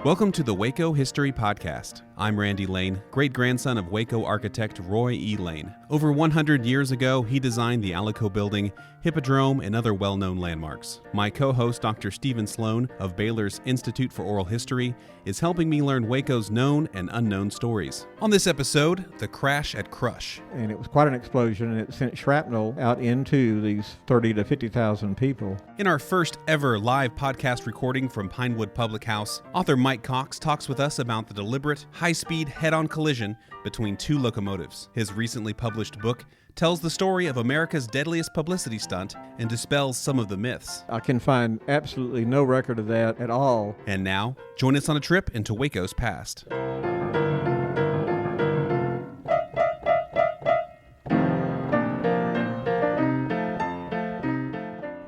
Welcome to the Waco History Podcast. I'm Randy Lane, great-grandson of Waco architect Roy E. Lane. Over 100 years ago, he designed the Alico Building, Hippodrome, and other well-known landmarks. My co-host, Dr. Stephen Sloan of Baylor's Institute for Oral History, is helping me learn Waco's known and unknown stories. On this episode, the crash at Crush. And it was quite an explosion, and it sent shrapnel out into these 30 to 50,000 people. In our first ever live podcast recording from Pinewood Public House, author Mike Cox talks with us about the deliberate, high-speed, head-on collision between two locomotives. His recently published book tells the story of America's deadliest publicity stunt and dispels some of the myths. I can find absolutely no record of that at all. And now, join us on a trip into Waco's past.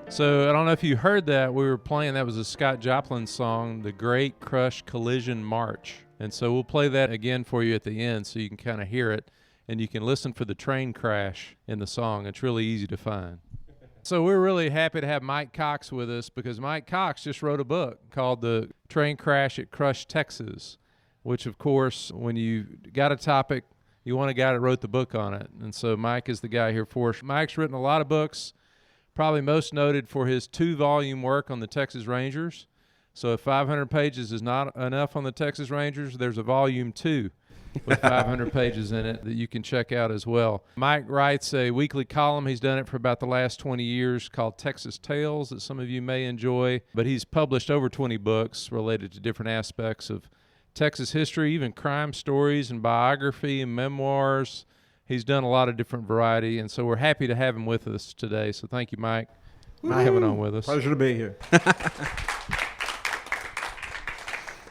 So I don't know if you heard that. We were playing, that was a Scott Joplin song, The Great Crush Collision March. And so we'll play that again for you at the end so you can kind of hear it. And you can listen for the train crash in the song. It's really easy to find. So we're really happy to have Mike Cox with us because Mike Cox just wrote a book called The Train Crash at Crush, Texas, which, of course, when you got a topic, you want a guy that wrote the book on it. And so Mike is the guy here for us. Mike's written a lot of books, probably most noted for his 2-volume work on the Texas Rangers. So if 500 pages is not enough on the Texas Rangers, there's a volume 2 with 500 pages in it that you can check out as well. Mike writes a weekly column. He's done it for about the last 20 years called Texas Tales that some of you may enjoy. But he's published over 20 books related to different aspects of Texas history, even crime stories and biography and memoirs. He's done a lot of different variety, and so we're happy to have him with us today. So thank you, Mike, for coming on with us. Pleasure to be here.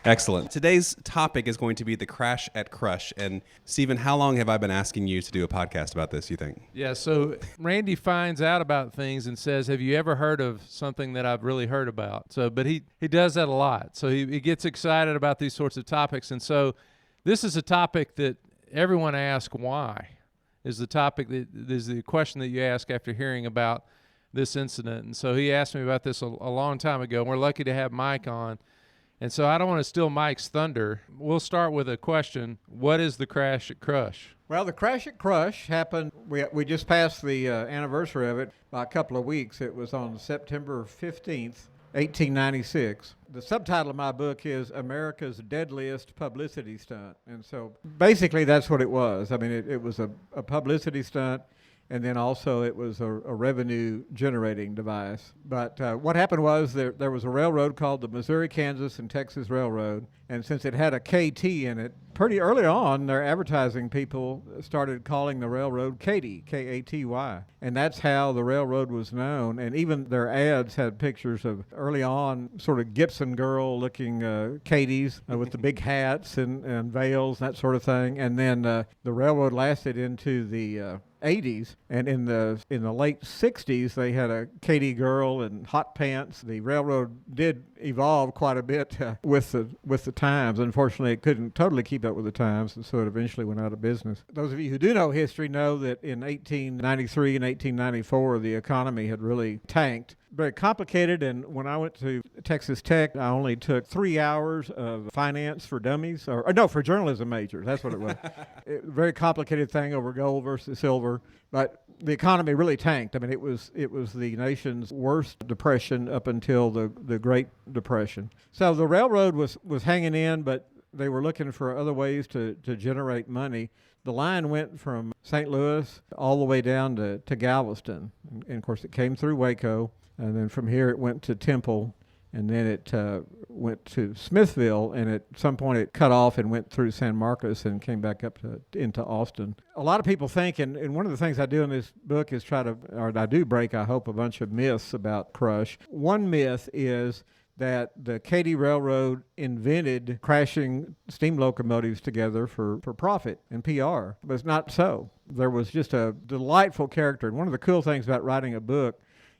Excellent. Today's topic is going to be the crash at Crush. And Stephen, how long have I been asking you to do a podcast about this, you think? Yeah, so Randy finds out about things and says, have you ever heard of something that I've really heard about? But he does that a lot. So he gets excited about these sorts of topics. And so this is a topic that everyone asks why, is the topic that is the question that you ask after hearing about this incident. And so he asked me about this a long time ago, and we're lucky to have Mike on. And so I don't want to steal Mike's thunder. We'll start with a question. What is the crash at Crush? Well, the crash at Crush happened, we just passed the anniversary of it by a couple of weeks. It was on September 15th, 1896. The subtitle of my book is America's Deadliest Publicity Stunt. And so basically that's what it was. I mean, it was a publicity stunt. And then also it was a revenue-generating device. But what happened was there was a railroad called the Missouri, Kansas, and Texas Railroad. And since it had a KT in it, pretty early on, their advertising people started calling the railroad Katy, K-A-T-Y. And that's how the railroad was known. And even their ads had pictures of early on sort of Gibson girl-looking Katys with the big hats and veils, that sort of thing. And then the railroad lasted into the 80s, and in the late 60s they had a Katy girl and hot pants. The railroad did evolve quite a bit with the times. Unfortunately, it couldn't totally keep up with the times, and so it eventually went out of business. Those of you who do know history know that in 1893 and 1894 the economy had really tanked. Very complicated, and when I went to Texas Tech, I only took 3 hours of finance for dummies, for journalism majors. That's what it was. Very complicated thing over gold versus silver, but the economy really tanked. I mean, it was the nation's worst depression up until the Great Depression. So the railroad was hanging in, but they were looking for other ways to generate money. The line went from St. Louis all the way down to Galveston, and of course it came through Waco. And then from here it went to Temple, and then it went to Smithville, and at some point it cut off and went through San Marcos and came back up into Austin. A lot of people think, and one of the things I do in this book is I do break, I hope, a bunch of myths about Crush. One myth is that the Katy Railroad invented crashing steam locomotives together for profit and PR. But it's not so. There was just a delightful character. And one of the cool things about writing a book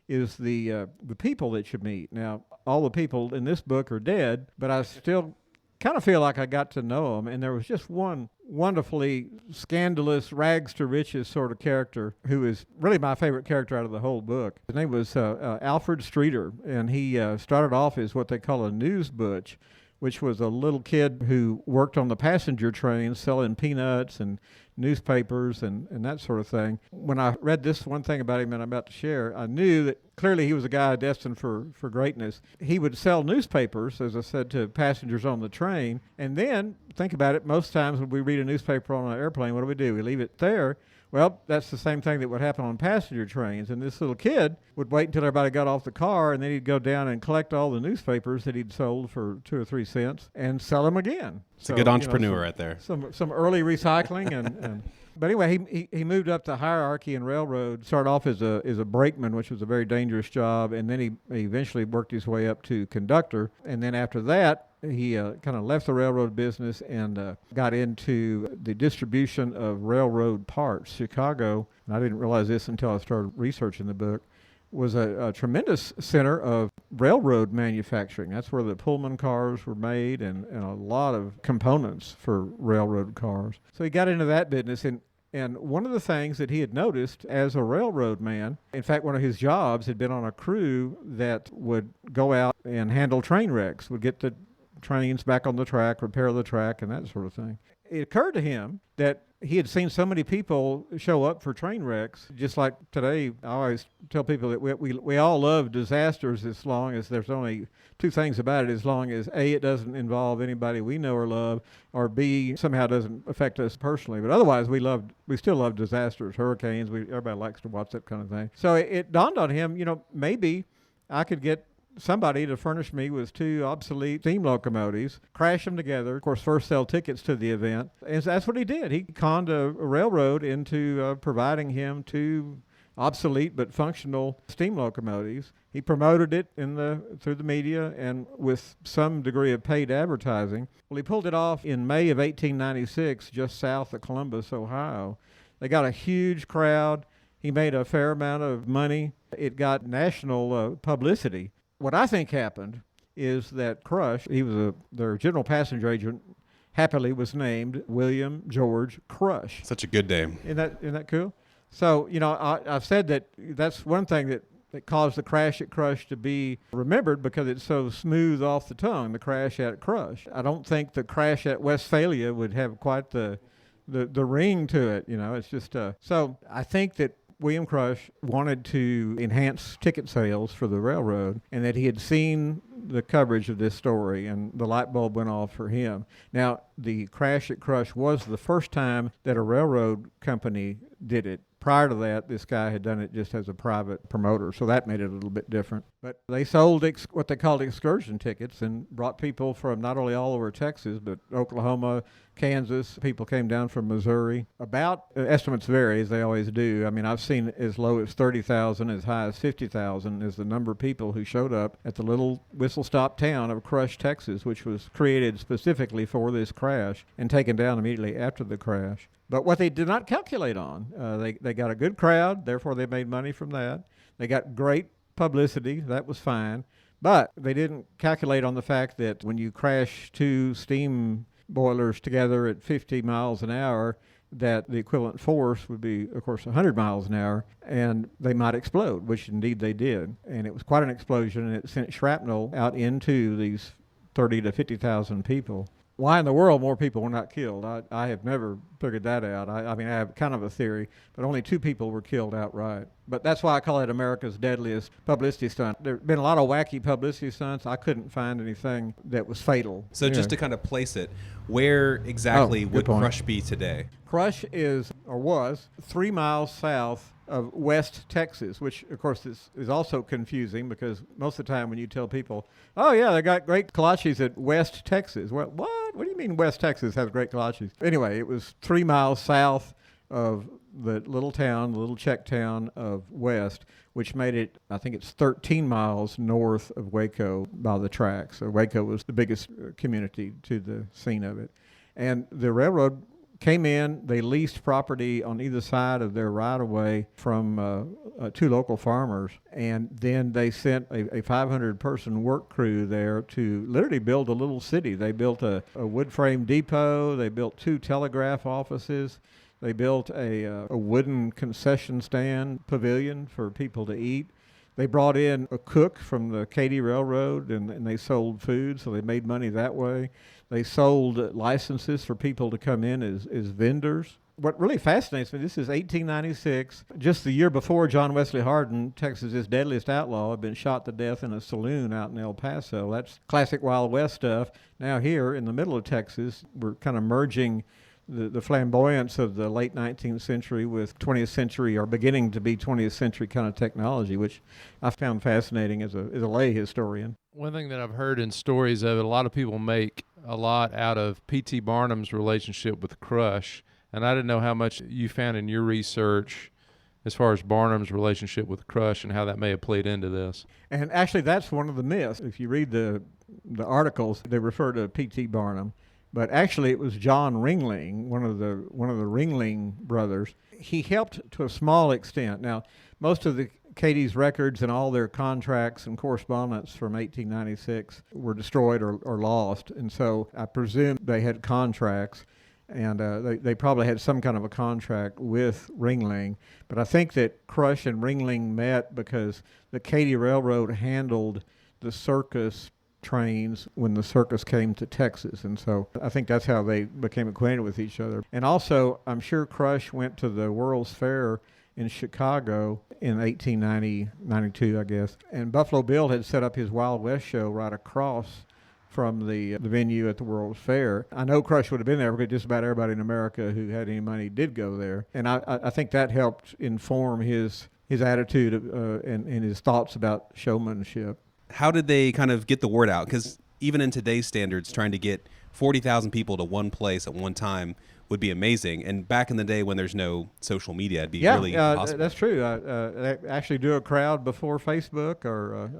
is the people that you meet. Now, all the people in this book are dead, but I still kind of feel like I got to know them. And there was just one wonderfully scandalous, rags to riches sort of character who is really my favorite character out of the whole book. His name was Alfred Streeter, and he started off as what they call a news butch, which was a little kid who worked on the passenger train selling peanuts and newspapers and that sort of thing. When I read this one thing about him that I'm about to share, I knew that clearly he was a guy destined for greatness. He would sell newspapers, as I said, to passengers on the train. And then, think about it, most times when we read a newspaper on an airplane, what do? We leave it there. Well, that's the same thing that would happen on passenger trains. And this little kid would wait until everybody got off the car, and then he'd go down and collect all the newspapers that he'd sold for 2 or 3 cents and sell them again. It's a good entrepreneur right there. Some early recycling. and But anyway, he moved up the hierarchy in railroad, started off as a brakeman, which was a very dangerous job, and then he eventually worked his way up to conductor. And then after that, he kind of left the railroad business and got into the distribution of railroad parts. Chicago, and I didn't realize this until I started researching the book, was a tremendous center of railroad manufacturing. That's where the Pullman cars were made and a lot of components for railroad cars. So he got into that business, and one of the things that he had noticed as a railroad man, in fact, one of his jobs had been on a crew that would go out and handle train wrecks, would get the trains back on the track, repair the track, and that sort of thing. It occurred to him that he had seen so many people show up for train wrecks. Just like today, I always tell people that we all love disasters as long as there's only 2 things about it, as long as A, it doesn't involve anybody we know or love, or B, somehow doesn't affect us personally. But otherwise, we still love disasters, hurricanes. Everybody likes to watch that kind of thing. So it dawned on him, maybe I could get somebody to furnish me with 2 obsolete steam locomotives, crash them together, of course, first sell tickets to the event. And that's what he did. He conned a railroad into providing him 2 obsolete but functional steam locomotives. He promoted it through the media and with some degree of paid advertising. Well, he pulled it off in May of 1896, just south of Columbus, Ohio. They got a huge crowd. He made a fair amount of money. It got national publicity. What I think happened is that Crush, their general passenger agent, happily was named William George Crush. Such a good name. Isn't that cool? So, I've said that's one thing that caused the crash at Crush to be remembered because it's so smooth off the tongue, the crash at Crush. I don't think the crash at Westphalia would have quite the ring to it, It's just, so I think that William Crush wanted to enhance ticket sales for the railroad, and that he had seen the coverage of this story, and the light bulb went off for him. Now, the crash at Crush was the first time that a railroad company did it. Prior to that, this guy had done it just as a private promoter, so that made it a little bit different. But they sold what they called excursion tickets and brought people from not only all over Texas, but Oklahoma, Kansas. People came down from Missouri. Estimates vary, as they always do. I mean, I've seen as low as 30,000, as high as 50,000 is the number of people who showed up at the little whistle-stop town of Crush, Texas, which was created specifically for this crash and taken down immediately after the crash. But what they did not calculate on, they got a good crowd, therefore they made money from that. They got great publicity, that was fine. But they didn't calculate on the fact that when you crash 2 steam boilers together at 50 miles an hour, that the equivalent force would be, of course, 100 miles an hour, and they might explode, which indeed they did. And it was quite an explosion, and it sent shrapnel out into these 30 to 50,000 people. Why in the world more people were not killed? I have never figured that out. I mean, I have kind of a theory, but only 2 people were killed outright. But that's why I call it America's deadliest publicity stunt. There have been a lot of wacky publicity stunts. I couldn't find anything that was fatal. So just to kind of place it, where exactly would Crush be today? Crush was 3 miles south of West Texas, which, of course, is also confusing because most of the time when you tell people, oh, yeah, they got great kolaches at West Texas. Well, what? What do you mean West Texas has great kolaches? Anyway, it was 3 miles south of the little Czech town of West, which made it, I think it's 13 miles north of Waco by the track. So Waco was the biggest community to the scene of it. And the railroad came in, they leased property on either side of their right-of-way from 2 local farmers, and then they sent a 500-person work crew there to literally build a little city. They built a wood frame depot, they built 2 telegraph offices, they built a wooden concession stand pavilion for people to eat. They brought in a cook from the Katy Railroad, and they sold food, so they made money that way. They sold licenses for people to come in as vendors. What really fascinates me, this is 1896. Just the year before, John Wesley Hardin, Texas's deadliest outlaw, had been shot to death in a saloon out in El Paso. That's classic Wild West stuff. Now here in the middle of Texas, we're kind of merging the flamboyance of the late 19th century with 20th century, or beginning to be 20th century kind of technology, which I found fascinating as a lay historian. One thing that I've heard in stories of it, a lot of people make a lot out of P.T. Barnum's relationship with Crush, and I didn't know how much you found in your research as far as Barnum's relationship with Crush and how that may have played into this. And actually, that's one of the myths. If you read the articles, they refer to P.T. Barnum. But actually, it was John Ringling, one of the Ringling brothers. He helped to a small extent. Now, most of the Katy's records and all their contracts and correspondence from 1896 were destroyed or lost, and so I presume they had contracts, and they probably had some kind of a contract with Ringling. But I think that Crush and Ringling met because the Katy Railroad handled the circus trains when the circus came to Texas, and so I think that's how they became acquainted with each other. And also, I'm sure Crush went to the World's Fair in Chicago in 1892, I guess, and Buffalo Bill had set up his Wild West show right across from the venue at the World's Fair. I know Crush would have been there because just about everybody in America who had any money did go there, and I think that helped inform his attitude and his thoughts about showmanship. How did they kind of get the word out? Because even in today's standards, trying to get 40,000 people to one place at one time would be amazing. And back in the day when there's no social media, it'd be really impossible. That's true. They actually do a crowd before Facebook or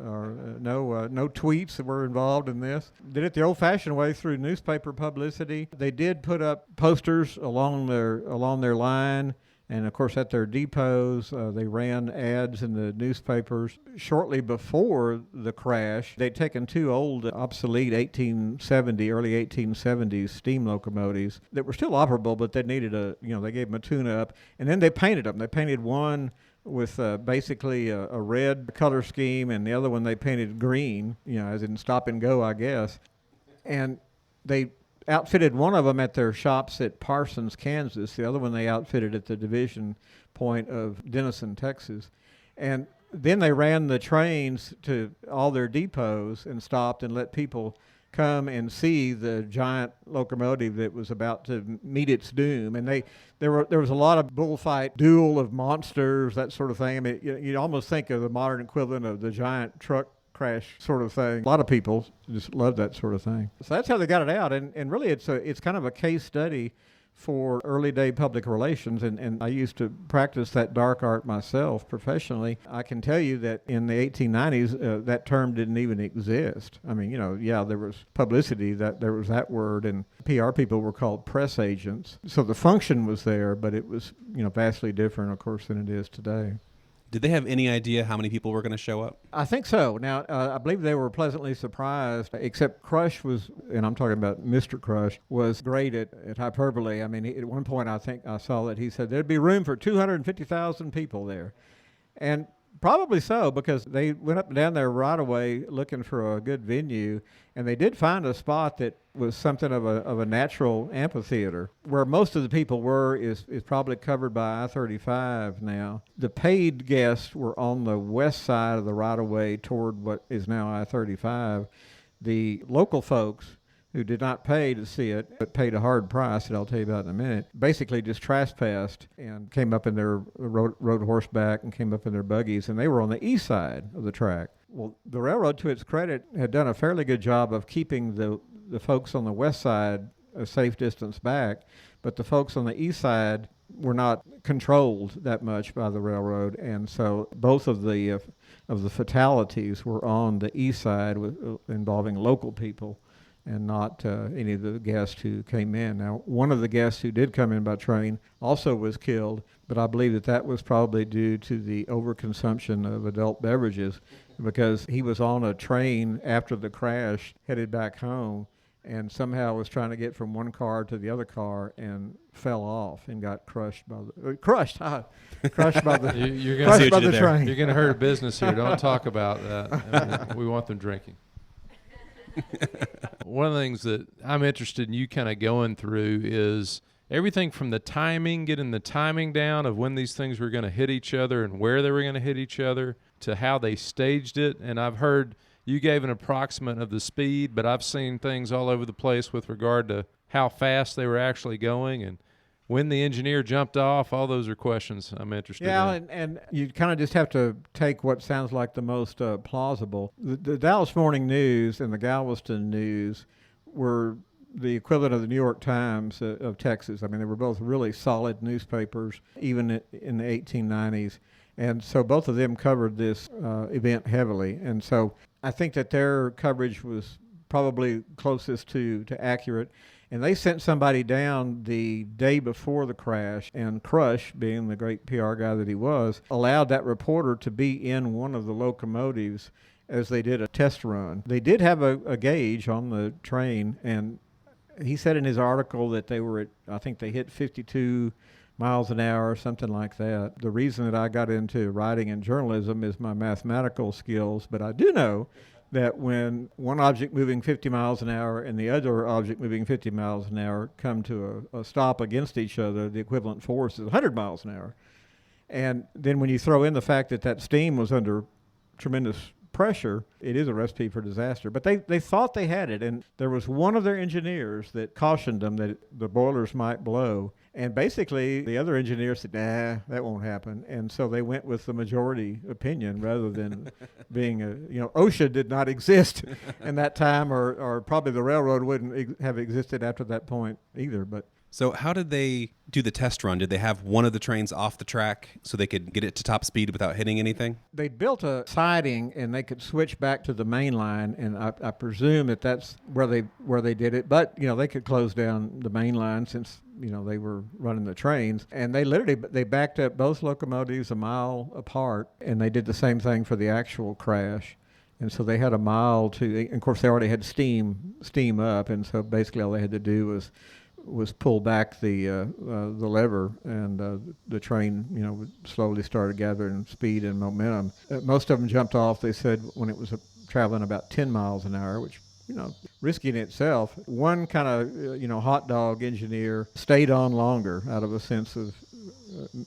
no tweets that were involved in this. Did it the old-fashioned way through newspaper publicity. They did put up posters along their line. And, of course, at their depots, they ran ads in the newspapers. Shortly before the crash, they'd taken two old, obsolete early 1870s steam locomotives that were still operable, but they needed they gave them a tune-up. And then they painted them. They painted one with basically a red color scheme, and the other one they painted green, as in stop and go, I guess. And they outfitted one of them at their shops at Parsons, Kansas. The other one they outfitted at the division point of Denison, Texas. And then they ran the trains to all their depots and stopped and let people come and see the giant locomotive that was about to meet its doom. And there was a lot of bullfight, duel of monsters, that sort of thing. I mean, you'd almost think of the modern equivalent of the giant truck crash sort of thing. A lot of people just love that sort of thing. So that's how they got it out, and really it's kind of a case study for early day public relations, and I used to practice that dark art myself professionally. I can tell you that in the 1890s, that term didn't even exist. I mean, there was publicity, that there was that word, and PR people were called press agents. So the function was there, but it was, vastly different, of course, than it is today. Did they have any idea how many people were going to show up? I think so. Now, I believe they were pleasantly surprised, except Crush was, and I'm talking about Mr. Crush, was great at hyperbole. I mean, at one point I think I saw that he said there'd be room for 250,000 people there. And probably so, because they went up and down there right away looking for a good venue, and they did find a spot that was something of a natural amphitheater. Where most of the people were is probably covered by I-35 now. The paid guests were on the west side of the right-of-way toward what is now I-35. The local folks who did not pay to see it, but paid a hard price that I'll tell you about in a minute, basically just trespassed and came up in their rode horseback and came up in their buggies, and they were on the east side of the track. Well, the railroad, to its credit, had done a fairly good job of keeping the folks on the west side a safe distance back, but the folks on the east side were not controlled that much by the railroad, and so both of the fatalities were on the east side involving local people, and not any of the guests who came in. Now, one of the guests who did come in by train also was killed, but I believe that was probably due to the overconsumption of adult beverages, because he was on a train after the crash headed back home, and somehow was trying to get from one car to the other car and fell off and got crushed by the crushed by the You're gonna crushed by the train. You're going to hurt a business here. Don't talk about that. We want them drinking. One of the things that I'm interested in you kind of going through is everything from the timing, getting the timing down of when these things were going to hit each other and where they were going to hit each other, to how they staged it. And I've heard you gave an approximate of the speed, but I've seen things all over the place with regard to how fast they were actually going and when the engineer jumped off. All those are questions I'm interested in. Yeah, and you kind of just have to take what sounds like the most plausible. The Dallas Morning News and the Galveston News were the equivalent of the New York Times of Texas. I mean, they were both really solid newspapers, even in the 1890s. And so both of them covered this event heavily. And so I think that their coverage was probably closest to accurate. And they sent somebody down the day before the crash, and Crush, being the great PR guy that he was, allowed that reporter to be in one of the locomotives as they did a test run. They did have a gauge on the train, and he said in his article that they were at, I think they hit 52 miles an hour or something like that. The reason that I got into writing and journalism is my mathematical skills, but I do know that when one object moving 50 miles an hour and the other object moving 50 miles an hour come to a stop against each other, the equivalent force is 100 miles an hour. And then when you throw in the fact that that steam was under tremendous pressure, it is a recipe for disaster. But they thought they had it, and there was one of their engineers that cautioned them that the boilers might blow. And basically, the other engineer said, nah, that won't happen. And so they went with the majority opinion rather than being OSHA did not exist in that time, or probably the railroad wouldn't have existed after that point either. But So how did they do the test run? Did they have one of the trains off the track so they could get it to top speed without hitting anything? They built a siding and they could switch back to the main line, and I presume that that's where they did it. But they could close down the main line since they were running the trains, and they backed up both locomotives a mile apart, and they did the same thing for the actual crash. And so they had a mile to, and of course they already had steam up, and so basically all they had to do was pull back the lever, and the train would slowly started gathering speed and momentum. Most of them jumped off, they said, when it was traveling about 10 miles an hour, which risky in itself. One kind of hot dog engineer stayed on longer out of a sense of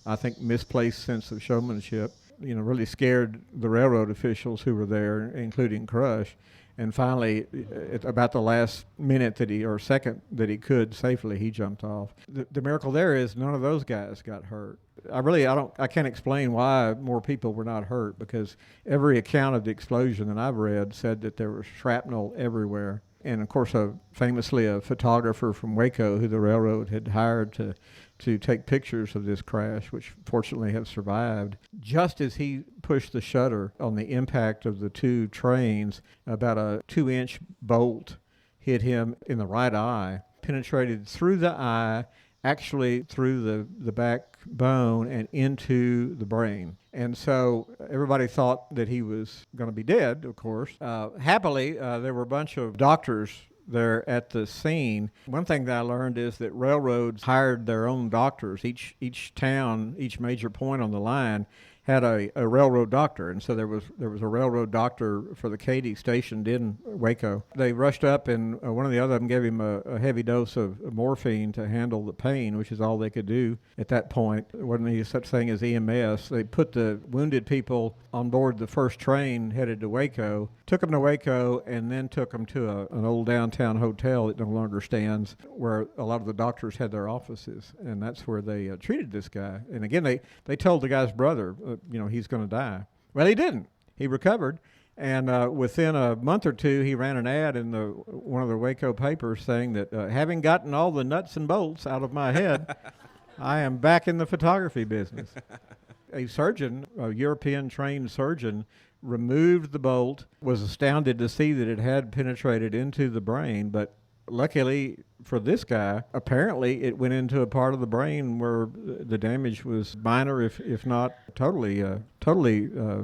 I think misplaced sense of showmanship. Really scared the railroad officials who were there, including Crush. And finally, at about the last minute second that he could safely, he jumped off. The miracle there is none of those guys got hurt. I can't explain why more people were not hurt, because every account of the explosion that I've read said that there was shrapnel everywhere. And of course, famously a photographer from Waco who the railroad had hired to take pictures of this crash, which fortunately have survived. Just as he pushed the shutter on the impact of the two trains, about a 2-inch bolt hit him in the right eye, penetrated through the eye, actually through the backbone and into the brain. And so everybody thought that he was going to be dead, of course. Happily, there were a bunch of doctors there at the scene. One thing that I learned is that railroads hired their own doctors. Each town, each major point on the line had a railroad doctor, and so there was a railroad doctor for the Katy stationed in Waco. They rushed up, and one of the other of them gave him a heavy dose of morphine to handle the pain, which is all they could do at that point. There wasn't any such thing as EMS. They put the wounded people on board the first train headed to Waco, took them to Waco, and then took them to an old downtown hotel that no longer stands, where a lot of the doctors had their offices, and that's where they treated this guy. And again, they told the guy's brother, he's going to die. Well, he didn't. He recovered. And within a month or two, he ran an ad in one of the Waco papers saying that having gotten all the nuts and bolts out of my head, I am back in the photography business. A surgeon, a European-trained surgeon, removed the bolt, was astounded to see that it had penetrated into the brain, but luckily for this guy, apparently it went into a part of the brain where the damage was minor, if not totally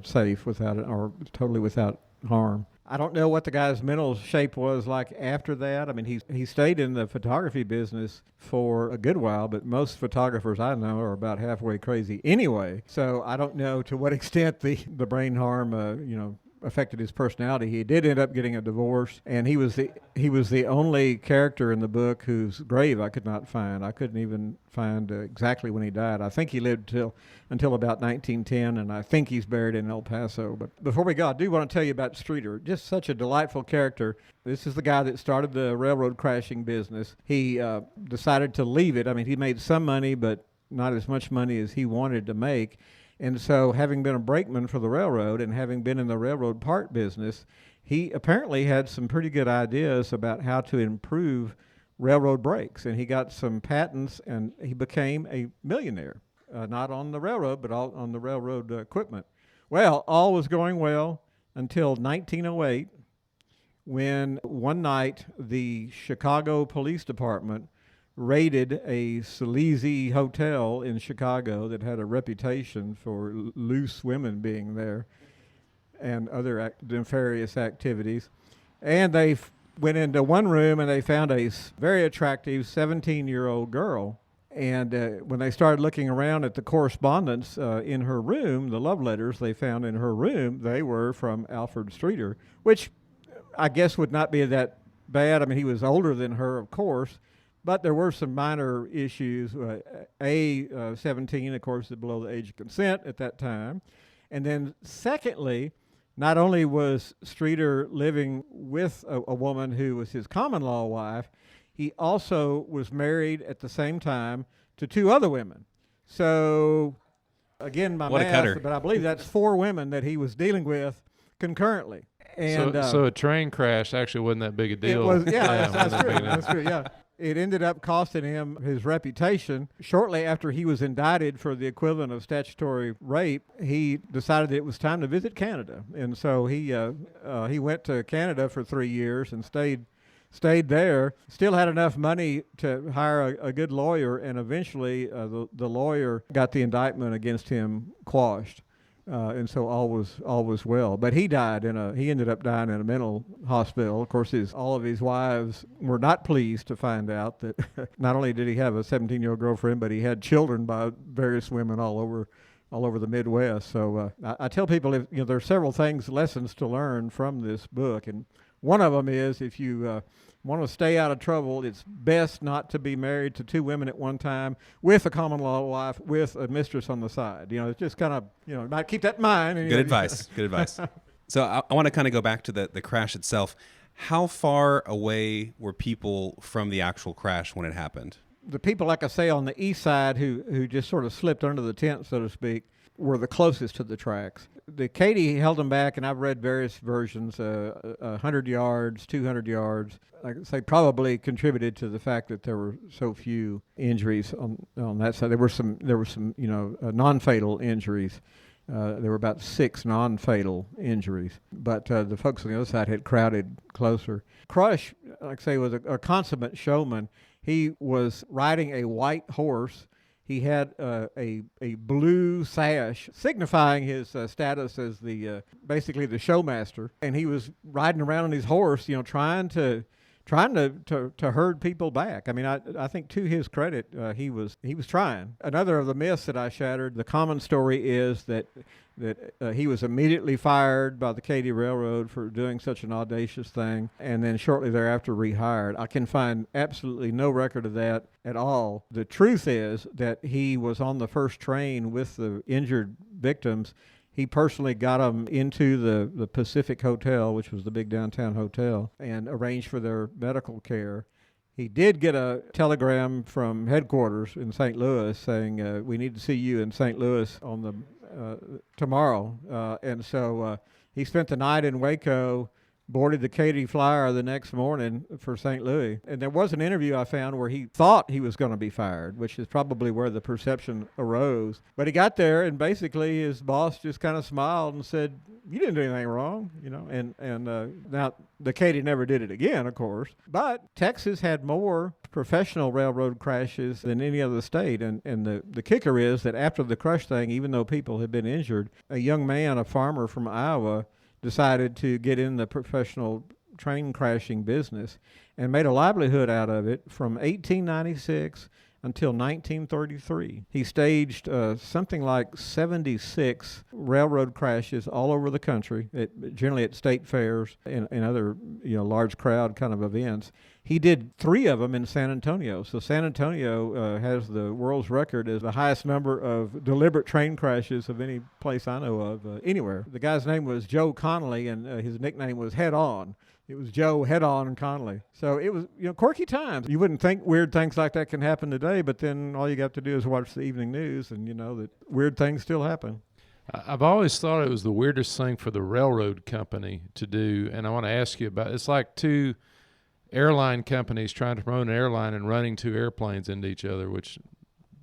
safe without it, or totally without harm. I don't know what the guy's mental shape was like after that. I mean, he stayed in the photography business for a good while, but most photographers I know are about halfway crazy anyway. So I don't know to what extent the brain harm, affected his personality. He did end up getting a divorce, and he was the only character in the book whose grave I could not find. I couldn't even find exactly when he died. I think he lived until about 1910, and I think he's buried in El Paso. But before we go, I do want to tell you about Streeter. Just such a delightful character. This is the guy that started the railroad crashing business. He decided to leave it. I mean, he made some money, but not as much money as he wanted to make. And so, having been a brakeman for the railroad and having been in the railroad part business, he apparently had some pretty good ideas about how to improve railroad brakes. And he got some patents, and he became a millionaire, not on the railroad, but on the railroad equipment. Well, all was going well until 1908, when one night the Chicago Police Department raided a sleazy hotel in Chicago that had a reputation for loose women being there and other nefarious activities. And they went into one room and they found a very attractive 17-year-old girl. And when they started looking around at the correspondence in her room, the love letters they found in her room, they were from Alfred Streeter, which I guess would not be that bad. I mean, he was older than her, of course. But there were some minor issues. 17, of course, is below the age of consent at that time. And then secondly, not only was Streeter living with a woman who was his common law wife, he also was married at the same time to 2 other women. So, again, my math, but I believe that's 4 women that he was dealing with concurrently. And so a train crash actually wasn't that big a deal. It was, that's true. That's true, yeah. It ended up costing him his reputation. Shortly after he was indicted for the equivalent of statutory rape, he decided that it was time to visit Canada. And so he went to Canada for 3 years and stayed there. Still had enough money to hire a good lawyer, and eventually the lawyer got the indictment against him quashed. And so all was well. But he died he ended up dying in a mental hospital. Of course, all of his wives were not pleased to find out that not only did he have a 17-year-old girlfriend, but he had children by various women all over the Midwest. So I tell people, there are several lessons to learn from this book, and one of them is if you want to stay out of trouble, it's best not to be married to 2 women at one time with a common law wife with a mistress on the side. It's just kind of, might keep that in mind. Good advice. Good advice. So I want to kind of go back to the crash itself. How far away were people from the actual crash when it happened? The people, like I say, on the east side who just sort of slipped under the tent, so to speak, were the closest to the tracks. The Katy held them back, and I've read various versions, 100 yards, 200 yards. Like I say, probably contributed to the fact that there were so few injuries on that side. There were some non-fatal injuries. There were about 6 non-fatal injuries, but the folks on the other side had crowded closer. Crush, like I say, was a consummate showman. He was riding a white horse. He had a blue sash signifying his status as basically the showmaster, and he was riding around on his horse, trying to herd people back. I mean, I think to his credit, he was trying. Another of the myths that I shattered, the common story is that he was immediately fired by the Katy Railroad for doing such an audacious thing, and then shortly thereafter rehired. I can find absolutely no record of that at all. The truth is that he was on the first train with the injured victims. He personally got them into the Pacific Hotel, which was the big downtown hotel, and arranged for their medical care. He did get a telegram from headquarters in St. Louis saying, we need to see you in St. Louis on the tomorrow. And so he spent the night in Waco, boarded the Katy Flyer the next morning for St. Louis. And there was an interview I found where he thought he was going to be fired, which is probably where the perception arose. But he got there, and basically his boss just kind of smiled and said, you didn't do anything wrong, And now the Katy never did it again, of course. But Texas had more professional railroad crashes than any other state. And the kicker is that after the crush thing, even though people had been injured, a young man, a farmer from Iowa, decided to get in the professional train crashing business and made a livelihood out of it from 1896 until 1933. He staged something like 76 railroad crashes all over the country, generally at state fairs and other large crowd kind of events. He did 3 of them in San Antonio. So San Antonio has the world's record as the highest number of deliberate train crashes of any place I know of anywhere. The guy's name was Joe Connolly, and his nickname was Head On. It was Joe Head On Connolly. So it was, quirky times. You wouldn't think weird things like that can happen today, but then all you got to do is watch the evening news and you know that weird things still happen. I've always thought it was the weirdest thing for the railroad company to do, and I want to ask you about it. It's like 2 airline companies trying to promote an airline and running 2 airplanes into each other, which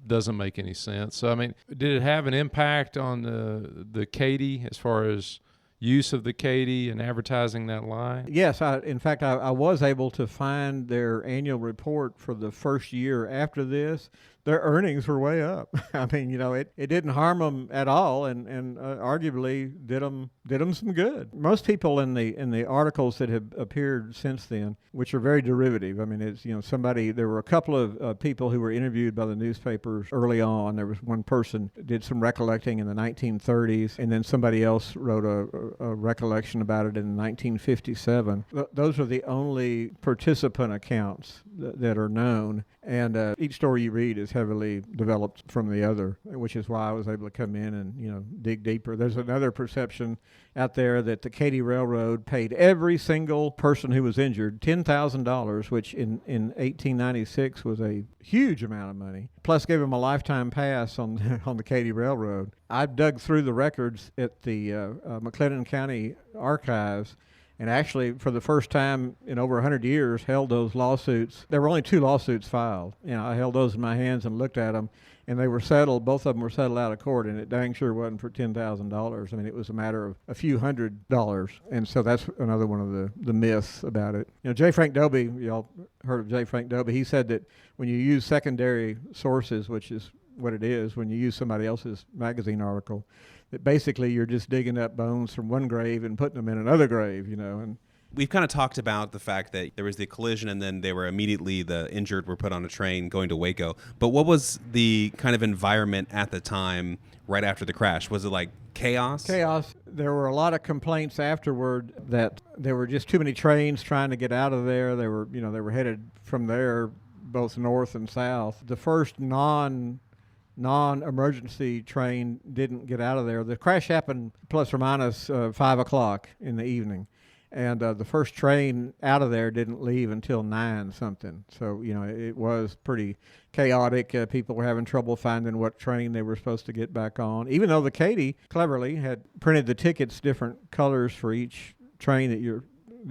doesn't make any sense. So, I mean, did it have an impact on the Katy as far as use of the Katy and advertising that line? Yes, in fact, I was able to find their annual report for the first year after this. Their earnings were way up. I mean, it didn't harm them at all, and arguably did them some good. Most people in the articles that have appeared since then, which are very derivative. I mean, it's there were a couple of people who were interviewed by the newspapers early on. There was one person did some recollecting in the 1930s, and then somebody else wrote a recollection about it in 1957. Those are the only participant accounts that are known, and each story you read is heavily developed from the other, which is why I was able to come in and dig deeper. There's another perception out there that the Katy Railroad paid every single person who was injured $10,000, which in 1896 was a huge amount of money, plus gave them a lifetime pass on the Katy Railroad. I dug through the records at the McLennan County Archives, and actually, for the first time in over 100 years, held those lawsuits. There were only 2 lawsuits filed. I held those in my hands and looked at them, and they were settled. Both of them were settled out of court, and it dang sure wasn't for $10,000. I mean, it was a matter of a few $100s, and so that's another one of the myths about it. J. Frank Dobie, y'all heard of J. Frank Dobie, he said that when you use secondary sources, which is what it is when you use somebody else's magazine article, that basically you're just digging up bones from one grave and putting them in another grave, and We've kind of talked about the fact that there was the collision and then they were immediately, the injured were put on a train going to Waco. But what was the kind of environment at the time right after the crash? Was it like chaos? Chaos. There were a lot of complaints afterward that there were just too many trains trying to get out of there. They were headed from there both north and south. The first non-emergency train didn't get out of there. The crash happened plus or minus 5 o'clock in the evening. And the first train out of there didn't leave until 9 something. So, it was pretty chaotic. People were having trouble finding what train they were supposed to get back on, even though the Katy cleverly had printed the tickets different colors for each train that you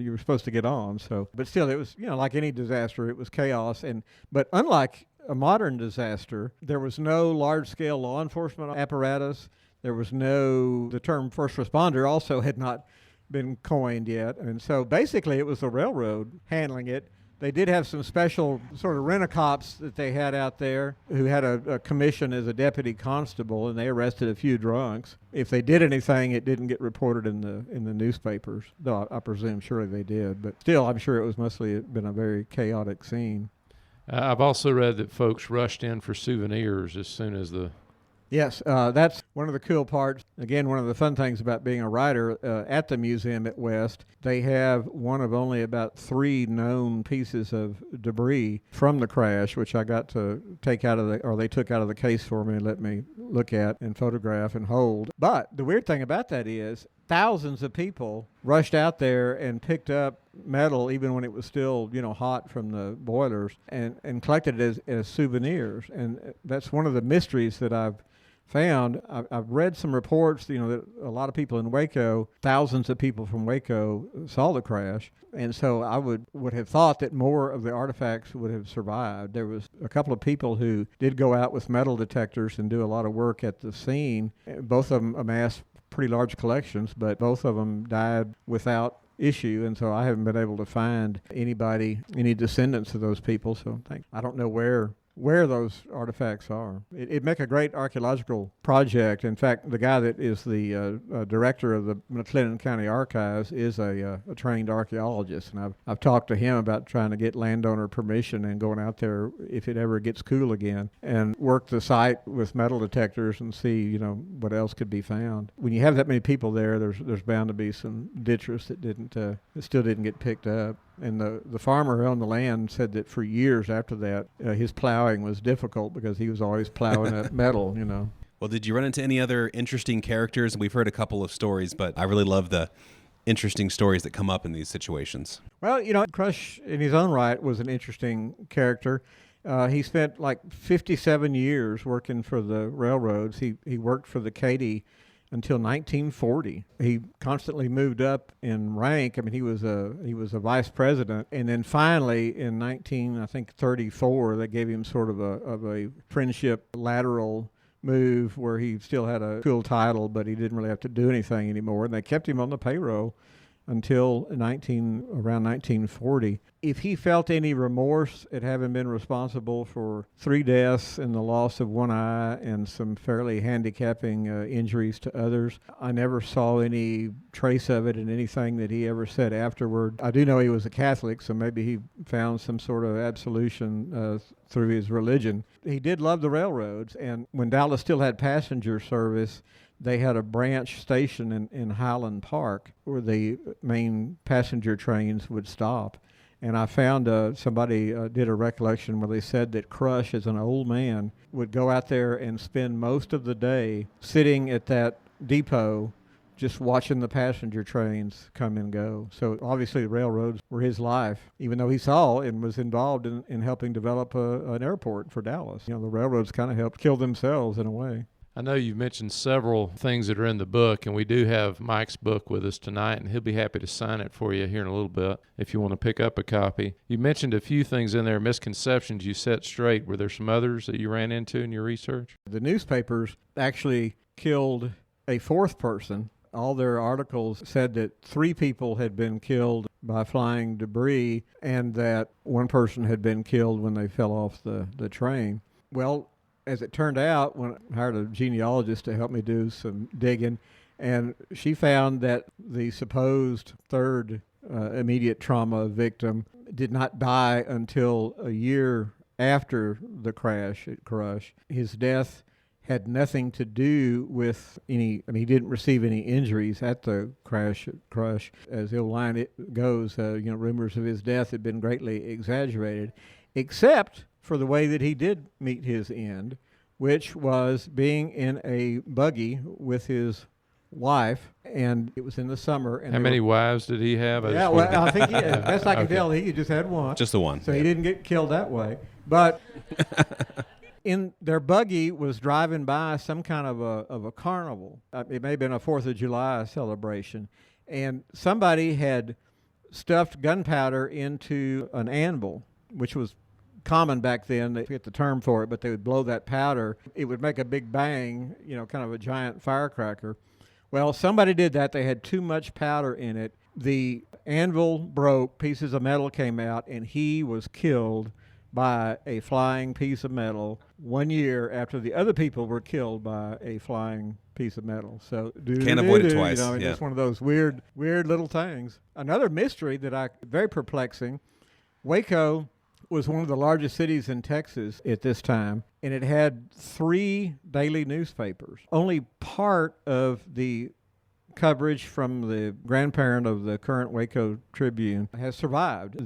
were supposed to get on. So, but still, it was, like any disaster, it was chaos. But unlike a modern disaster, there was no large-scale law enforcement apparatus. There was the term first responder also had not been coined yet. And so basically it was the railroad handling it. They did have some special sort of rent-a-cops that they had out there who had a commission as a deputy constable, and they arrested a few drunks. If they did anything, it didn't get reported in the newspapers, though I presume surely they did. But still, I'm sure it was mostly been a very chaotic scene. I've also read that folks rushed in for souvenirs as soon as the... Yes, that's one of the cool parts. Again, one of the fun things about being a writer at the museum at West, they have one of only about 3 known pieces of debris from the crash, which I got to take out of they took out of the case for me and let me look at and photograph and hold. But the weird thing about that is thousands of people rushed out there and picked up metal even when it was still, hot from the boilers and collected it as souvenirs. And that's one of the mysteries that I've found. I've read some reports, that a lot of people in Waco, thousands of people from Waco saw the crash. And so I would have thought that more of the artifacts would have survived. There was a couple of people who did go out with metal detectors and do a lot of work at the scene. Both of them amassed pretty large collections, but both of them died without issue, and so I haven't been able to find any descendants of those people. So I don't know where where those artifacts are. It'd make a great archaeological project. In fact, the guy that is the director of the McLennan County Archives is a trained archaeologist, and I've talked to him about trying to get landowner permission and going out there if it ever gets cool again and work the site with metal detectors and see, what else could be found. When you have that many people there, there's bound to be some ditches that still didn't get picked up. And the farmer who owned the land said that for years after that, his plowing was difficult because he was always plowing at metal, Well, did you run into any other interesting characters? We've heard a couple of stories, but I really love the interesting stories that come up in these situations. Well, Crush in his own right was an interesting character. He spent like 57 years working for the railroads. He worked for the Katy until 1940. He constantly moved up in rank. I mean, he was a vice president, and then finally in 1934, they gave him sort of a friendship lateral move where he still had a cool title, but he didn't really have to do anything anymore, and they kept him on the payroll until around 1940. If he felt any remorse at having been responsible for 3 deaths and the loss of one eye and some fairly handicapping injuries to others, I never saw any trace of it in anything that he ever said afterward. I do know he was a Catholic, so maybe he found some sort of absolution through his religion. He did love the railroads, and when Dallas still had passenger service, they had a branch station in Highland Park where the main passenger trains would stop. And I found somebody did a recollection where they said that Crush, as an old man, would go out there and spend most of the day sitting at that depot just watching the passenger trains come and go. So obviously the railroads were his life, even though he saw and was involved in helping develop an airport for Dallas. The railroads kind of helped kill themselves in a way. I know you've mentioned several things that are in the book, and we do have Mike's book with us tonight, and he'll be happy to sign it for you here in a little bit if you want to pick up a copy. You mentioned a few things in there, misconceptions you set straight. Were there some others that you ran into in your research? The newspapers actually killed a fourth person. All their articles said that 3 people had been killed by flying debris and that one person had been killed when they fell off the train. Well, as it turned out, when I hired a genealogist to help me do some digging, and she found that the supposed third immediate trauma victim did not die until a year after the crash at Crush. His death had nothing to do with he didn't receive any injuries at the crash at Crush. As the old line it goes, rumors of his death had been greatly exaggerated, except for the way that he did meet his end, which was being in a buggy with his wife, and it was in the summer. And how many wives did he have? I think as best I can tell, he just had one. Just the one. So he didn't get killed that way. But in their buggy was driving by some kind of a carnival. It may have been a 4th of July celebration, and somebody had stuffed gunpowder into an anvil, which was common back then. They forget the term for it, but they would blow that powder. It would make a big bang, kind of a giant firecracker. Well, somebody did that. They had too much powder in it. The anvil broke, pieces of metal came out, and he was killed by a flying piece of metal 1 year after the other people were killed by a flying piece of metal. So can't avoid it twice. It's one of those weird little things. Another mystery very perplexing. Waco was one of the largest cities in Texas at this time, and it had 3 daily newspapers. Only part of the coverage from the grandparent of the current Waco Tribune has survived.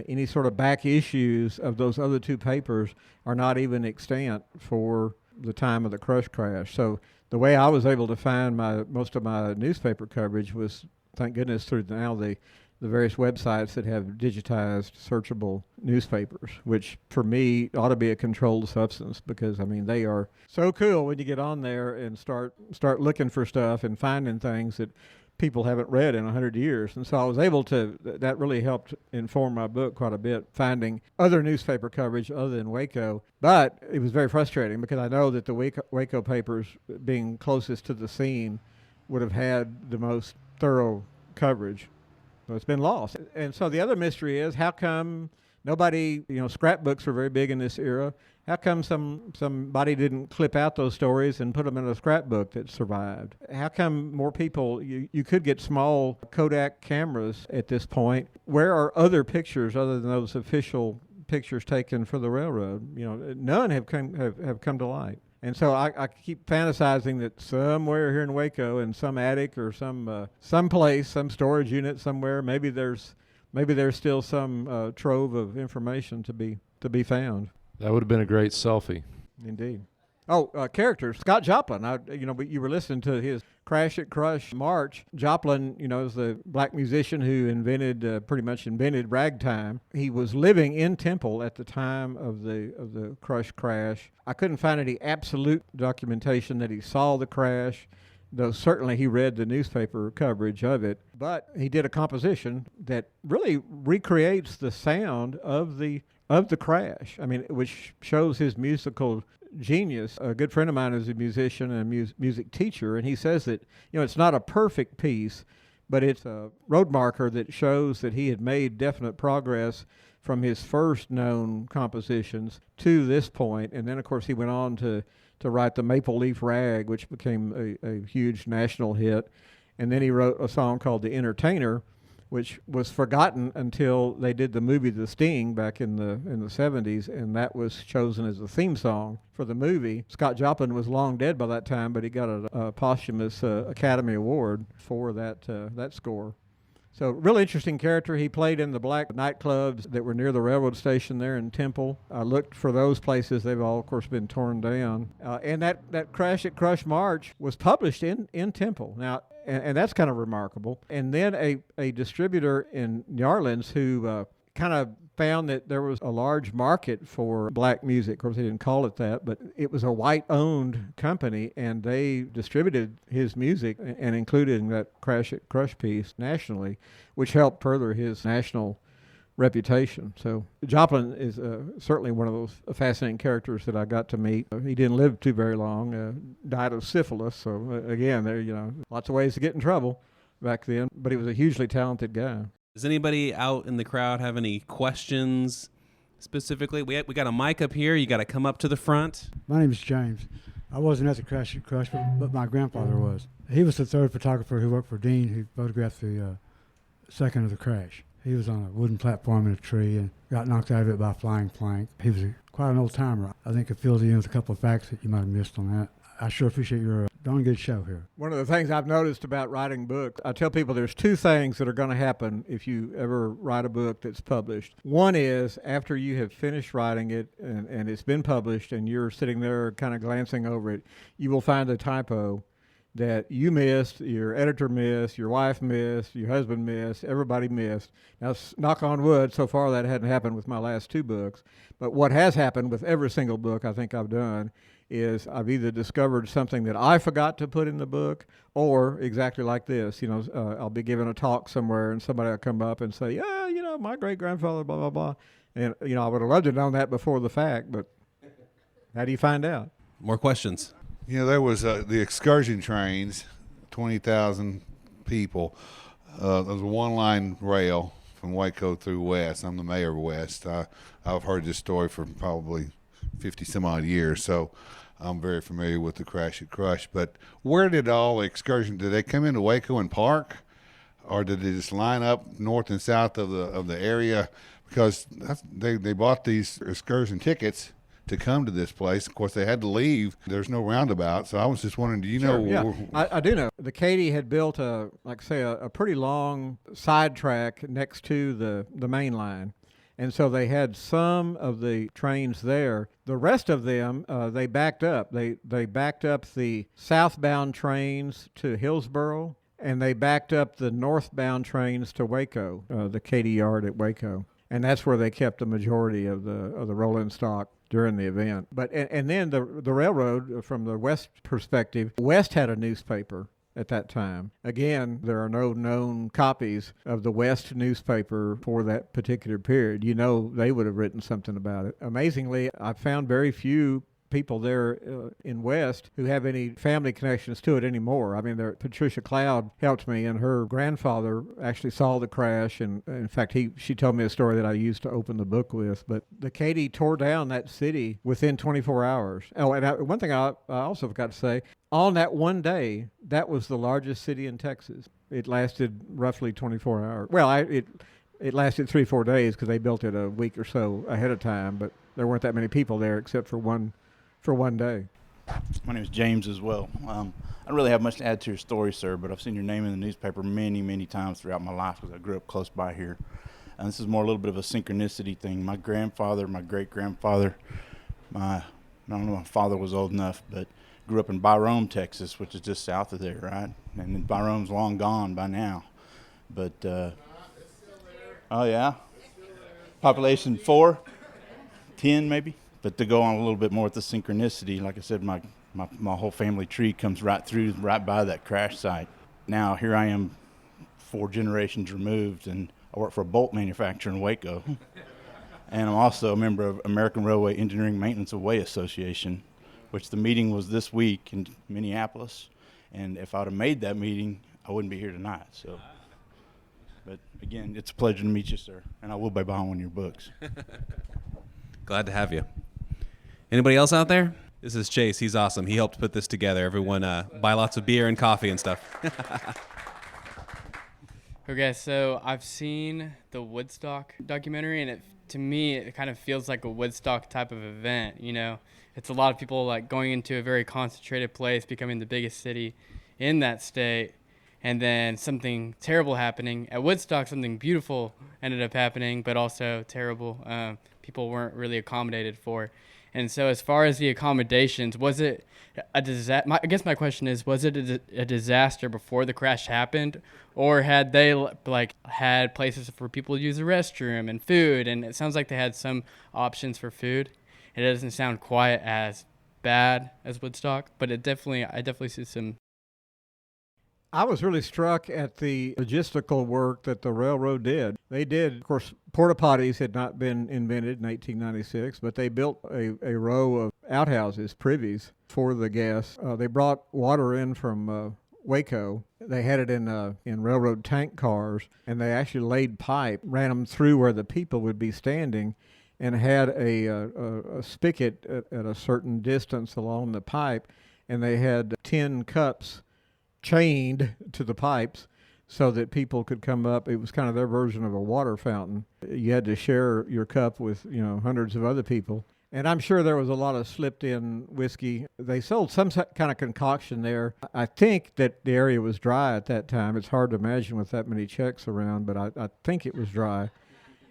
Any sort of back issues of those other 2 papers are not even extant for the time of the Crush crash. So the way I was able to find most of my newspaper coverage was, thank goodness, through now the various websites that have digitized searchable newspapers, which for me ought to be a controlled substance, because they are so cool when you get on there and start looking for stuff and finding things that people haven't read in 100 years. And so I was able to, that really helped inform my book quite a bit, finding other newspaper coverage other than Waco. But it was very frustrating because I know that the Waco papers, being closest to the scene, would have had the most thorough coverage. So it's been lost. And so the other mystery is, how come Nobody, scrapbooks were very big in this era. How come somebody didn't clip out those stories and put them in a scrapbook that survived? How come more people, you could get small Kodak cameras at this point? Where are other pictures other than those official pictures taken for the railroad? None have come to light. And so I keep fantasizing that somewhere here in Waco, in some attic or some place, some storage unit somewhere, maybe there's still some trove of information to be found. That would have been a great selfie. Indeed. Oh, characters. Scott Joplin. You were listening to his Crash It Crush March. Joplin, is the black musician who pretty much invented ragtime. He was living in Temple at the time of the Crush crash. I couldn't find any absolute documentation that he saw the crash, though certainly he read the newspaper coverage of it. But he did a composition that really recreates the sound of the crash. Which shows his musical genius. A good friend of mine is a musician and a music teacher, and he says that it's not a perfect piece, but it's a road marker that shows that he had made definite progress from his first known compositions to this point. And then, of course, he went on to write the Maple Leaf Rag, which became a huge national hit. And then he wrote a song called The Entertainer, which was forgotten until they did the movie The Sting back in the 70s, and that was chosen as the theme song for the movie. Scott Joplin was long dead by that time, but he got a posthumous Academy Award for that score. So, real interesting character. He played in the black nightclubs that were near the railroad station there in Temple. I looked for those places. They've all, of course, been torn down. And that Crash It Crush March was published in Temple. Now, and that's kind of remarkable. And then a distributor in New Orleans who kind of found that there was a large market for black music. Of course, they didn't call it that, but it was a white-owned company, and they distributed his music and included in that Crash It Crush piece nationally, which helped further his national reputation. So Joplin is certainly one of those fascinating characters that I got to meet. He didn't live too very long, died of syphilis. So again, there lots of ways to get in trouble back then, but he was a hugely talented guy. Does anybody out in the crowd have any questions specifically? We got a mic up here. You got to come up to the front. My name is James. I wasn't at the Crash It Crush, but my grandfather was. He was the third photographer who worked for Dean, who photographed the second of the crash. He was on a wooden platform in a tree and got knocked out of it by a flying plank. He was quite an old timer. I think it fills you in with a couple of facts that you might have missed on that. I sure appreciate your darn good show here. One of the things I've noticed about writing books, I tell people there's two things that are going to happen if you ever write a book that's published. One is after you have finished writing it and it's been published and you're sitting there kind of glancing over it, you will find a typo that you missed, your editor missed, your wife missed, your husband missed, everybody missed. Now, knock on wood, so far that hadn't happened with my last two books. But what has happened with every single book I think I've done is I've either discovered something that I forgot to put in the book, or exactly like this, I'll be giving a talk somewhere and somebody will come up and say, yeah, my great-grandfather, blah, blah, blah. And, I would have loved to have known that before the fact, but how do you find out? More questions. There was the excursion trains, 20,000 people. There was a one-line rail from Waco through West. I'm the mayor of West. I've heard this story for probably 50-some-odd years, so I'm very familiar with the Crash It Crush. But where did all the excursions, did they come into Waco and park, or did they just line up north and south of the area? Because they bought these excursion tickets to come to this place. Of course, they had to leave. There's no roundabout, so I was just wondering, do you know? Yeah, I do know. The Katy had built a pretty long sidetrack next to the main line. And so they had some of the trains there. The rest of them, they backed up. They backed up the southbound trains to Hillsboro, and they backed up the northbound trains to Waco, the Katy Yard at Waco. And that's where they kept the majority of the rolling stock during the event. But and then the railroad, from the West perspective, West had a newspaper at that time. Again, there are no known copies of the West newspaper for that particular period. They would have written something about it. Amazingly, I found very few people there in West who have any family connections to it anymore. I mean, Patricia Cloud helped me, and her grandfather actually saw the crash, and in fact, she told me a story that I used to open the book with. But the Katy tore down that city within 24 hours. Oh, and one thing I also forgot to say, on that one day, that was the largest city in Texas. It lasted roughly 24 hours. Well, it lasted 3-4 days because they built it a week or so ahead of time, but there weren't that many people there except for one day. My name is James as well. I don't really have much to add to your story, sir, but I've seen your name in the newspaper many, many times throughout my life because I grew up close by here. And this is more a little bit of a synchronicity thing. My grandfather, my great-grandfather, I don't know if my father was old enough, but grew up in Byron, Texas, which is just south of there, right? And Byron's long gone by now. But, oh, yeah? Population 4, 10 maybe? But to go on a little bit more with the synchronicity, like I said, my whole family tree comes right by that crash site. Now, here I am 4 generations removed, and I work for a bolt manufacturer in Waco. And I'm also a member of American Railway Engineering Maintenance of Way Association, which the meeting was this week in Minneapolis. And if I'd have made that meeting, I wouldn't be here tonight. So, but again, it's a pleasure to meet you, sir. And I will be buying one of your books. Glad to have you. Anybody else out there? This is Chase. He's awesome. He helped put this together. Everyone buy lots of beer and coffee and stuff. Okay, so I've seen the Woodstock documentary, and to me, it kind of feels like a Woodstock type of event, you know. It's a lot of people like going into a very concentrated place, becoming the biggest city in that state, and then something terrible happening. At Woodstock, something beautiful ended up happening, but also terrible. People weren't really accommodated for. And so as far as the accommodations, was it a disaster? I guess my question is, was it a disaster before the crash happened? Or had they had places for people to use the restroom and food? And it sounds like they had some options for food. It doesn't sound quite as bad as Woodstock, but I definitely see some. I was really struck at the logistical work that the railroad did. They did, of course, porta potties had not been invented in 1896, but they built a row of outhouses, privies, for the guests. They brought water in from Waco. They had it in railroad tank cars, and they actually laid pipe, ran them through where the people would be standing, and had a spigot at a certain distance along the pipe, and they had tin cups chained to the pipes so that people could come up. It was kind of their version of a water fountain. You had to share your cup with, hundreds of other people. And I'm sure there was a lot of slipped-in whiskey. They sold some kind of concoction there. I think that the area was dry at that time. It's hard to imagine with that many checks around, but I think it was dry.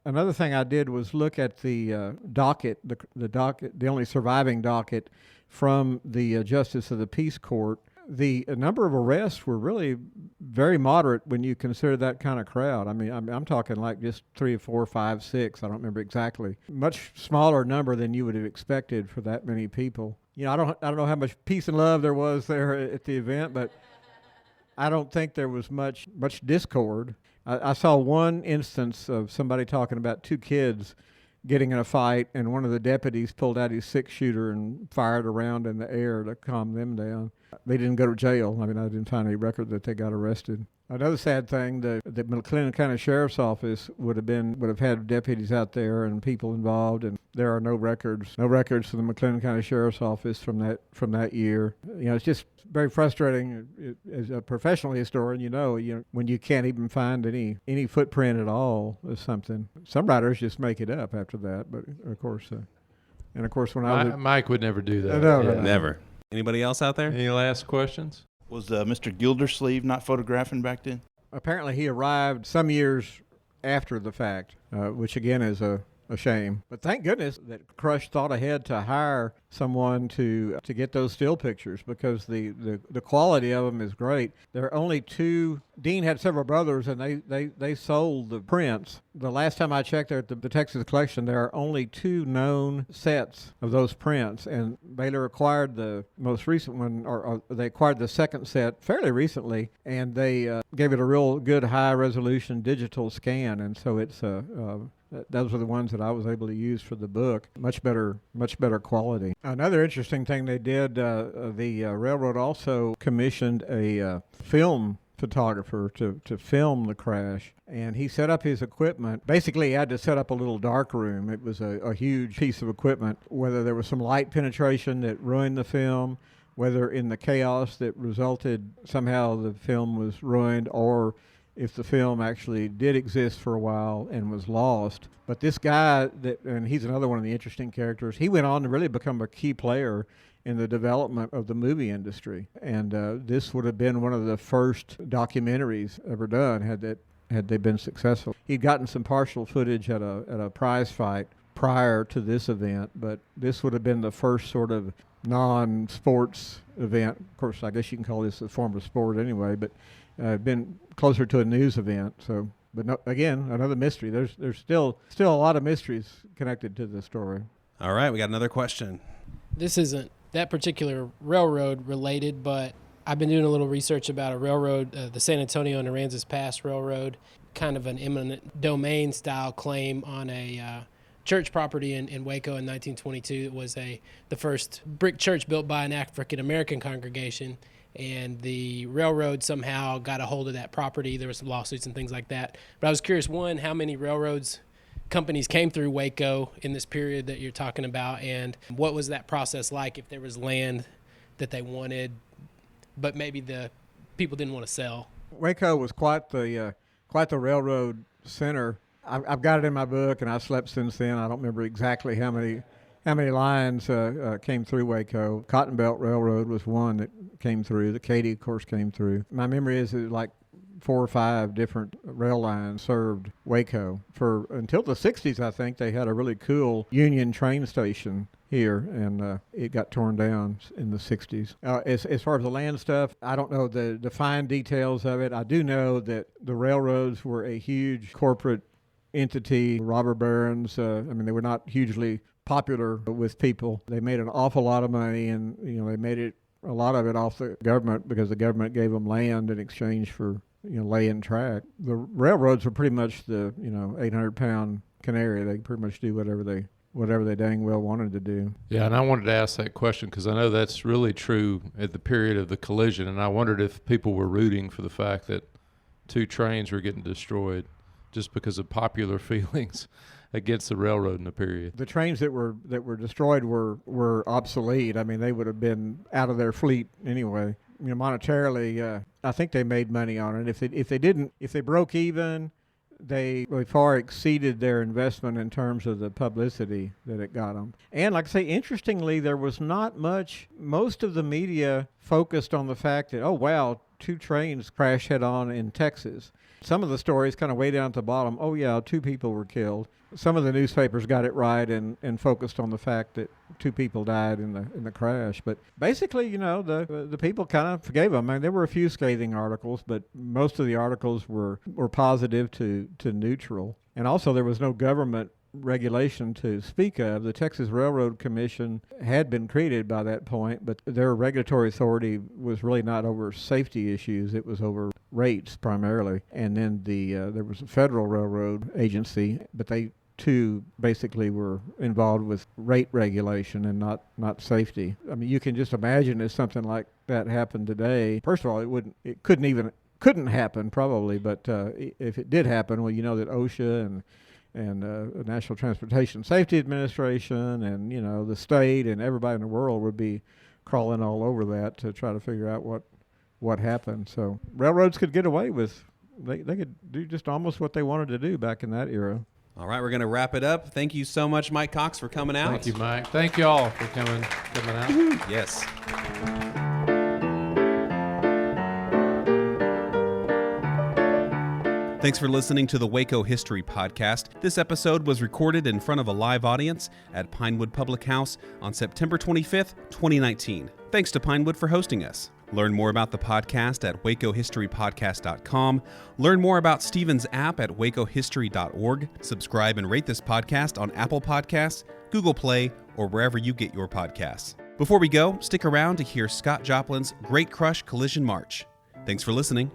Another thing I did was look at the docket, the docket, the only surviving docket from the Justice of the Peace Court. The number of arrests were really very moderate when you consider that kind of crowd. I mean, I'm talking like just 3, 4, 5, 6. I don't remember exactly. Much smaller number than you would have expected for that many people. I don't know how much peace and love there was there at the event, but I don't think there was much discord. I saw one instance of somebody talking about 2 kids getting in a fight, and one of the deputies pulled out his 6-shooter and fired around in the air to calm them down. They didn't go to jail. I mean, I didn't find any record that they got arrested. Another sad thing, the McLennan County Sheriff's Office would have had deputies out there and people involved, and there are no records for the McLennan County Sheriff's Office from that year. It's just very frustrating as a professional historian. When you can't even find any footprint at all of something. Some writers just make it up after that, but of course, when Mike would never do that. No. Never. Anybody else out there? Any last questions? Was Mr. Gildersleeve not photographing back then? Apparently he arrived some years after the fact, which again is a shame. But thank goodness that Crush thought ahead to hire someone to get those still pictures, because the quality of them is great. There are only 2. Dean had several brothers, and they sold the prints. The last time I checked there at the Texas collection, there are only 2 known sets of those prints, and Baylor acquired the most recent one, or they acquired the second set fairly recently, and they gave it a real good high-resolution digital scan, and so it's those are the ones that I was able to use for the book. Much better quality. Another interesting thing they did, the railroad also commissioned a film photographer to film the crash, and he set up his equipment. Basically, he had to set up a little dark room. It was a huge piece of equipment, whether there was some light penetration that ruined the film, whether in the chaos that resulted somehow the film was ruined, or if the film actually did exist for a while and was lost. But this guy, and he's another one of the interesting characters, he went on to really become a key player in the development of the movie industry. And this would have been one of the first documentaries ever done had they been successful. He'd gotten some partial footage at a prize fight prior to this event, but this would have been the first sort of non-sports event. Of course, I guess you can call this a form of sport anyway, but been closer to a news event. So, but no, again, another mystery. There's still a lot of mysteries connected to the story. All right, we got another question. This isn't that particular railroad related, but I've been doing a little research about a railroad, the San Antonio and Aransas Pass Railroad, kind of an eminent domain style claim on a church property in Waco in 1922. It was the first brick church built by an African American congregation, and the railroad somehow got a hold of that property. There were some lawsuits and things like that. But I was curious, one, how many railroads companies came through Waco in this period that you're talking about, and what was that process like if there was land that they wanted but maybe the people didn't want to sell? Waco was quite the railroad center. I've got it in my book, and I've slept since then. I don't remember exactly how many lines came through Waco. Cotton Belt Railroad was one that came through. The Katy, of course, came through. My memory is it like 4 or 5 different rail lines served Waco. For until the 60s, I think, they had a really cool Union train station here, and it got torn down in the 60s. As far as the land stuff, I don't know the fine details of it. I do know that the railroads were a huge corporate entity. Robber barons, they were not hugely popular with people. They made an awful lot of money, and they made a lot of it off the government because the government gave them land in exchange for laying track. The railroads were pretty much the 800-pound canary. They pretty much do whatever they dang well wanted to do. Yeah, and I wanted to ask that question because I know that's really true at the period of the collision, and I wondered if people were rooting for the fact that 2 trains were getting destroyed just because of popular feelings against the railroad in the period. The trains that were destroyed were obsolete. I mean, they would have been out of their fleet anyway. Monetarily, I think they made money on it. If they broke even, they far exceeded their investment in terms of the publicity that it got them. And like I say, interestingly, there was not much. Most of the media focused on the fact that, oh wow, 2 trains crashed head on in Texas. Some of the stories kind of way down at the bottom, oh yeah, 2 people were killed. Some of the newspapers got it right and focused on the fact that 2 people died in the crash. But basically, the people kind of forgave them. I mean, there were a few scathing articles, but most of the articles were positive to neutral. And also, there was no government regulation to speak of. The Texas Railroad Commission had been created by that point, but their regulatory authority was really not over safety issues. It was over rates primarily. And then there was a federal railroad agency, but they too basically were involved with rate regulation and not safety. I mean, you can just imagine if something like that happened today. First of all, it couldn't happen probably, but if it did happen, well, that OSHA and National Transportation Safety Administration and the state and everybody in the world would be crawling all over that to try to figure out what happened. So railroads could get away with they could do just almost what they wanted to do back in that era. All right, we're going to wrap it up. Thank you so much, Mike Cox, for coming out. Thank you, Mike. Thank you all for coming out. Woo-hoo. Yes. Thanks for listening to the Waco History Podcast. This episode was recorded in front of a live audience at Pinewood Public House on September 25th, 2019. Thanks to Pinewood for hosting us. Learn more about the podcast at wacohistorypodcast.com. Learn more about Stephen's app at wacohistory.org. Subscribe and rate this podcast on Apple Podcasts, Google Play, or wherever you get your podcasts. Before we go, stick around to hear Scott Joplin's Great Crush Collision March. Thanks for listening.